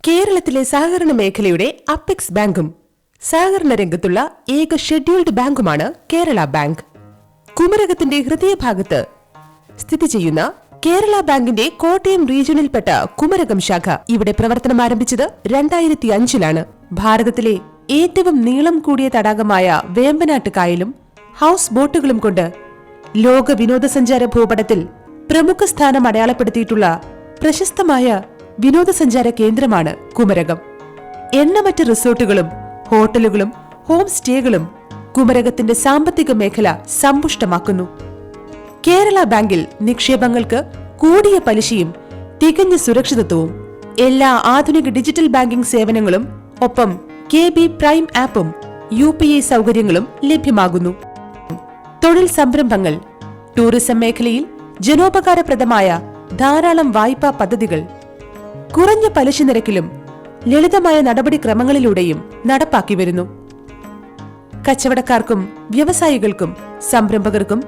കേരളത്തിലെ സഹകരണ മേഖലയുടെ അപ്പെക്സ് ബാങ്കും സഹകരണ രംഗത്തുള്ള ഏക ഷെഡ്യൂൾഡ് ബാങ്കുമാണ് കേരള ബാങ്ക്. കുമരകത്തിന്റെ ഹൃദയഭാഗത്ത് സ്ഥിതി ചെയ്യുന്ന കേരള ബാങ്കിന്റെ കോട്ടയം റീജിയണിൽപ്പെട്ട കുമരകം ശാഖ ഇവിടെ പ്രവർത്തനം ആരംഭിച്ചത് 2005-ലാണ്. ഭാരതത്തിലെ ഏറ്റവും നീളം കൂടിയ തടാകമായ വേമ്പനാട്ട് കായലും ഹൌസ് ബോട്ടുകളും കൊണ്ട് ലോക വിനോദസഞ്ചാര ഭൂപടത്തിൽ പ്രമുഖ സ്ഥാനം അടയാളപ്പെടുത്തിയിട്ടുള്ള പ്രശസ്തമായ വിനോദസഞ്ചാര കേന്ദ്രമാണ് കുമരകം. എണ്ണമറ്റ റിസോർട്ടുകളും ഹോട്ടലുകളും ഹോം സ്റ്റേകളും കുമരകത്തിന്റെ സാമ്പത്തിക മേഖല സമ്പുഷ്ടമാക്കുന്നു. കേരള ബാങ്കിൽ നിക്ഷേപങ്ങൾക്ക് കൂടിയ പലിശയും തികഞ്ഞ സുരക്ഷിതത്വവും, എല്ലാ ആധുനിക ഡിജിറ്റൽ ബാങ്കിംഗ് സേവനങ്ങളും, ഒപ്പം KB പ്രൈം ആപ്പും UPI സൗകര്യങ്ങളും ലഭ്യമാകുന്നു. തൊഴിൽ സംരംഭങ്ങൾ, ടൂറിസം മേഖലയിൽ ജനോപകാരപ്രദമായ ധാരാളം വായ്പാ പദ്ധതികൾ കുറഞ്ഞ പലിശ നിരക്കിലും ലളിതമായ നടപടിക്രമങ്ങളിലൂടെയും നടപ്പാക്കി വരുന്നു. കച്ചവടക്കാർക്കും വ്യവസായികൾക്കും സംരംഭകർക്കും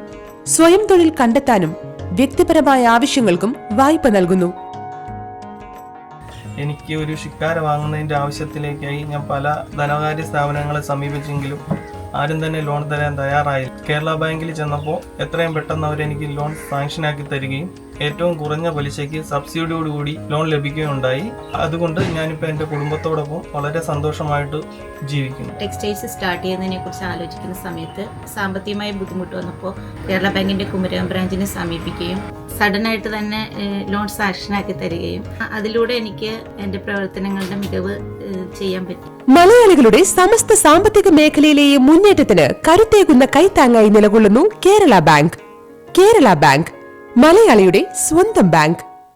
സ്വയം തൊഴിൽ കണ്ടെത്താനും വ്യക്തിപരമായ ആവശ്യങ്ങൾക്കും വായ്പ നൽകുന്നു. എനിക്ക് ഒരു ഷിക്കാര വാങ്ങുന്നതിൻ്റെ ആവശ്യത്തിലേക്കായി ഞാൻ പല ധനകാര്യ സ്ഥാപനങ്ങളെ സമീപിച്ചെങ്കിലും ആരും തന്നെ ലോൺ തരാൻ തയ്യാറായില്ല. കേരള ബാങ്കിൽ ചെന്നപ്പോൾ എത്രയും പെട്ടെന്ന് അവരെനിക്ക് ലോൺ സാങ്ഷനാക്കി തരികയും ഏറ്റവും കുറഞ്ഞ പലിശയ്ക്ക് സബ്സിഡിയോടുകൂടി ലോൺ ലഭിക്കുകയുണ്ടായി. അതുകൊണ്ട് ഞാനിപ്പോൾ എൻ്റെ കുടുംബത്തോടൊപ്പം വളരെ സന്തോഷമായിട്ട് ജീവിക്കുന്നു. ടെക്സ്റ്റൈൽസ് സ്റ്റാർട്ട് ചെയ്യുന്നതിനെ കുറിച്ച് ആലോചിക്കുന്ന സമയത്ത് സാമ്പത്തികമായ ബുദ്ധിമുട്ട് വന്നപ്പോൾ കേരള ബാങ്കിൻ്റെ കുമരകം ബ്രാഞ്ചിനെ സമീപിക്കുകയും സഡനായിട്ട് തന്നെ ലോൺ സാങ്ഷനാക്കി തരികയും അതിലൂടെ എനിക്ക് എൻ്റെ പ്രവർത്തനങ്ങളുടെ മികവ് ചെയ്യാൻ പറ്റി. മലയാളികളുടെ സമസ്ത സാമ്പത്തിക മേഖലയിലെയും മുന്നേറ്റത്തിന് കരുത്തേകുന്ന കൈത്താങ്ങായി നിലകൊള്ളുന്നു കേരള ബാങ്ക്. കേരള ബാങ്ക്, മലയാളിയുടെ സ്വന്തം ബാങ്ക്.